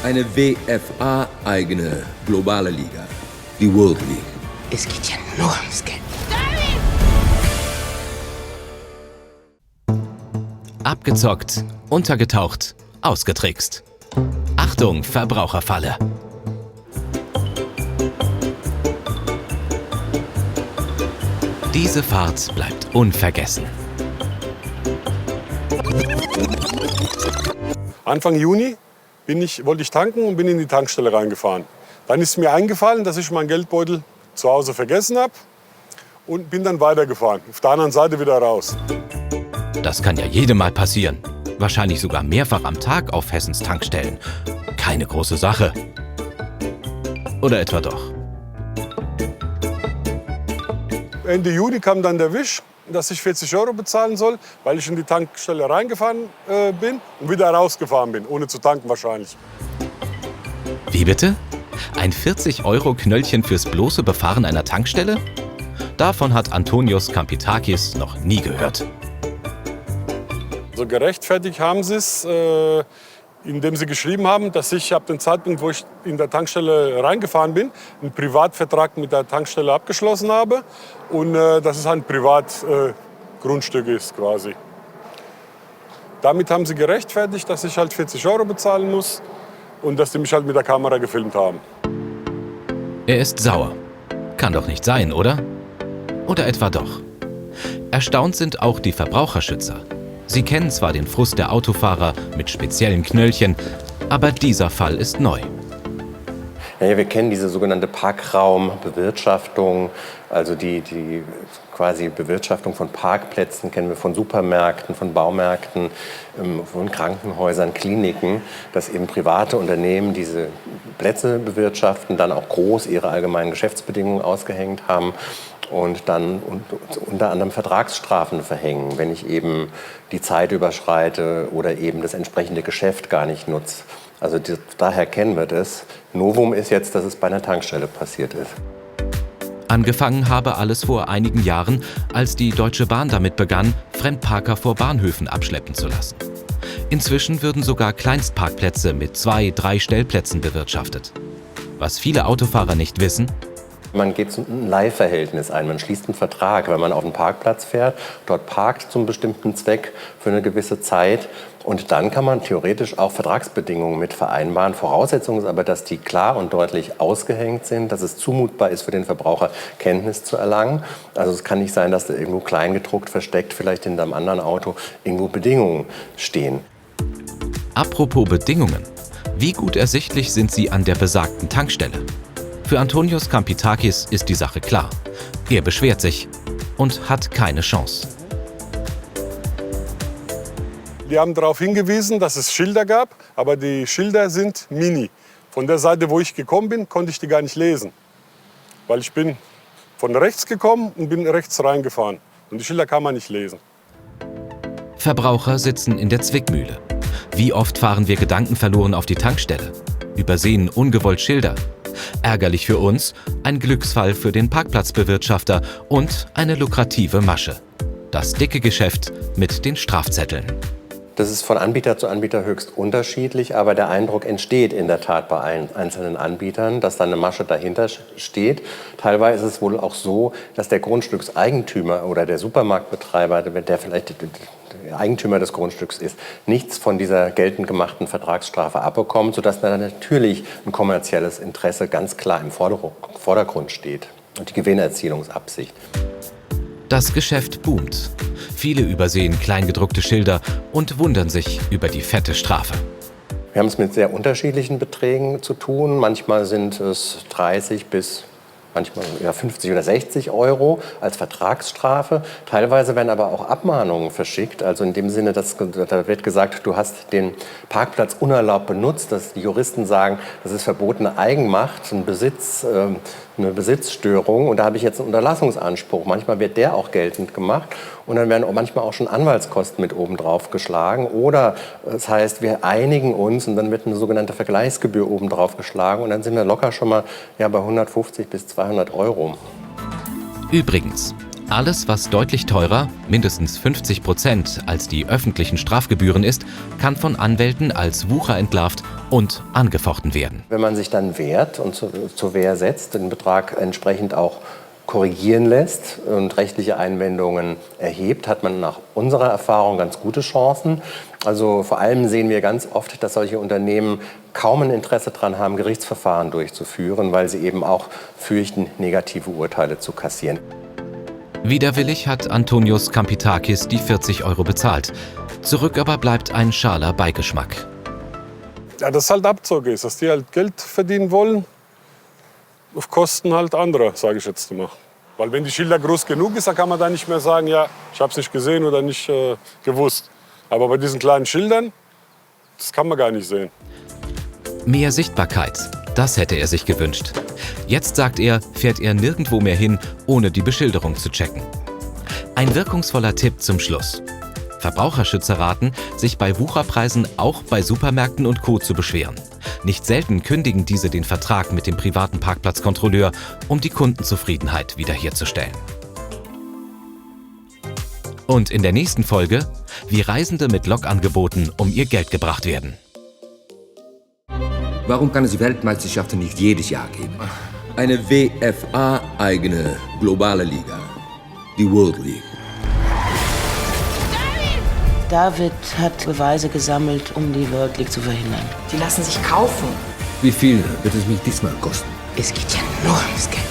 eine WFA-eigene globale Liga, die World League. Es geht ja nur ums Geld. Abgezockt, untergetaucht, ausgetrickst. Achtung, Verbraucherfalle. Diese Fahrt bleibt unvergessen. Anfang Juni wollte ich tanken und bin in die Tankstelle reingefahren. Dann ist mir eingefallen, dass ich meinen Geldbeutel zu Hause vergessen habe und bin dann weitergefahren. Auf der anderen Seite wieder raus. Das kann ja jedem mal passieren. Wahrscheinlich sogar mehrfach am Tag auf Hessens Tankstellen. Keine große Sache. Oder etwa doch? Ende Juni kam dann der Wisch, dass ich 40 € bezahlen soll, weil ich in die Tankstelle reingefahren bin und wieder rausgefahren bin, ohne zu tanken wahrscheinlich. Wie bitte? Ein 40-€ fürs bloße Befahren einer Tankstelle? Davon hat Antonios Kampitakis noch nie gehört. So gerechtfertigt haben sie es, indem sie geschrieben haben, dass ich ab dem Zeitpunkt, wo ich in der Tankstelle reingefahren bin, einen Privatvertrag mit der Tankstelle abgeschlossen habe und dass es ein Privatgrundstück ist quasi. Damit haben sie gerechtfertigt, dass ich halt 40 € bezahlen muss und dass sie mich halt mit der Kamera gefilmt haben. Er ist sauer. Kann doch nicht sein, oder? Oder etwa doch? Erstaunt sind auch die Verbraucherschützer. Sie kennen zwar den Frust der Autofahrer mit speziellen Knöllchen, aber dieser Fall ist neu. Ja, wir kennen diese sogenannte Parkraumbewirtschaftung, also die quasi Bewirtschaftung von Parkplätzen kennen wir von Supermärkten, von Baumärkten, von Krankenhäusern, Kliniken, dass eben private Unternehmen diese Plätze bewirtschaften, dann auch groß ihre allgemeinen Geschäftsbedingungen ausgehängt haben und dann unter anderem Vertragsstrafen verhängen, wenn ich eben die Zeit überschreite oder eben das entsprechende Geschäft gar nicht nutze. Also daher kennen wir das. Novum ist jetzt, dass es bei einer Tankstelle passiert ist. Angefangen habe alles vor einigen Jahren, als die Deutsche Bahn damit begann, Fremdparker vor Bahnhöfen abschleppen zu lassen. Inzwischen würden sogar Kleinstparkplätze mit 2, 3 Stellplätzen bewirtschaftet. Was viele Autofahrer nicht wissen: Man geht so ein Leihverhältnis ein, man schließt einen Vertrag, wenn man auf einen Parkplatz fährt, dort parkt zum bestimmten Zweck für eine gewisse Zeit und dann kann man theoretisch auch Vertragsbedingungen mit vereinbaren. Voraussetzung ist aber, dass die klar und deutlich ausgehängt sind, dass es zumutbar ist für den Verbraucher, Kenntnis zu erlangen. Also es kann nicht sein, dass da irgendwo kleingedruckt, versteckt, vielleicht hinter einem anderen Auto, irgendwo Bedingungen stehen. Apropos Bedingungen. Wie gut ersichtlich sind sie an der besagten Tankstelle? Für Antonios Kampitakis ist die Sache klar. Er beschwert sich und hat keine Chance. Die haben darauf hingewiesen, dass es Schilder gab, aber die Schilder sind mini. Von der Seite, wo ich gekommen bin, konnte ich die gar nicht lesen. Weil ich bin von rechts gekommen und bin rechts reingefahren. Und die Schilder kann man nicht lesen. Verbraucher sitzen in der Zwickmühle. Wie oft fahren wir gedankenverloren auf die Tankstelle? Übersehen ungewollt Schilder. Ärgerlich für uns, ein Glücksfall für den Parkplatzbewirtschafter und eine lukrative Masche. Das dicke Geschäft mit den Strafzetteln. Das ist von Anbieter zu Anbieter höchst unterschiedlich, aber der Eindruck entsteht in der Tat bei einzelnen Anbietern, dass da eine Masche dahinter steht. Teilweise ist es wohl auch so, dass der Grundstückseigentümer oder der Supermarktbetreiber, der vielleicht der Eigentümer des Grundstücks ist, nichts von dieser geltend gemachten Vertragsstrafe abbekommt, sodass dann natürlich ein kommerzielles Interesse ganz klar im Vordergrund steht und die Gewinnerzielungsabsicht. Das Geschäft boomt. Viele übersehen kleingedruckte Schilder und wundern sich über die fette Strafe. Wir haben es mit sehr unterschiedlichen Beträgen zu tun. Manchmal sind es 30 bis manchmal 50 oder 60 € als Vertragsstrafe. Teilweise werden aber auch Abmahnungen verschickt. Also in dem Sinne, da wird gesagt, du hast den Parkplatz unerlaubt benutzt. Dass die Juristen sagen, das ist verbotene Eigenmacht, eine Besitzstörung. Und da habe ich jetzt einen Unterlassungsanspruch. Manchmal wird der auch geltend gemacht. Und dann werden manchmal auch schon Anwaltskosten mit oben drauf geschlagen. Oder das heißt, wir einigen uns und dann wird eine sogenannte Vergleichsgebühr oben drauf geschlagen. Und dann sind wir locker schon mal bei 150 bis 200 €. Übrigens, Alles, was deutlich teurer, mindestens 50% als die öffentlichen Strafgebühren ist, kann von Anwälten als Wucher entlarvt und angefochten werden. Wenn man sich dann wehrt und zur Wehr setzt, den Betrag entsprechend auch korrigieren lässt und rechtliche Einwendungen erhebt, hat man nach unserer Erfahrung ganz gute Chancen. Also vor allem sehen wir ganz oft, dass solche Unternehmen kaum ein Interesse daran haben, Gerichtsverfahren durchzuführen, weil sie eben auch fürchten, negative Urteile zu kassieren. Widerwillig hat Antonios Kampitakis die 40 € bezahlt. Zurück aber bleibt ein schaler Beigeschmack. Ja, das halt Abzocke ist, dass die halt Geld verdienen wollen, auf Kosten halt anderer, sage ich jetzt mal. Weil wenn die Schilder groß genug ist, dann kann man da nicht mehr sagen, ja, ich habe es nicht gesehen oder nicht gewusst. Aber bei diesen kleinen Schildern, das kann man gar nicht sehen. Mehr Sichtbarkeit, das hätte er sich gewünscht. Jetzt, sagt er, fährt er nirgendwo mehr hin, ohne die Beschilderung zu checken. Ein wirkungsvoller Tipp zum Schluss. Verbraucherschützer raten, sich bei Wucherpreisen auch bei Supermärkten und Co. zu beschweren. Nicht selten kündigen diese den Vertrag mit dem privaten Parkplatzkontrolleur, um die Kundenzufriedenheit wiederherzustellen. Und in der nächsten Folge, wie Reisende mit Lokangeboten um ihr Geld gebracht werden. Warum kann es Weltmeisterschaften nicht jedes Jahr geben? Eine WFA-eigene globale Liga. Die World League. David hat Beweise gesammelt, um die World League zu verhindern. Die lassen sich kaufen. Wie viel wird es mich diesmal kosten? Es geht ja nur ums Geld.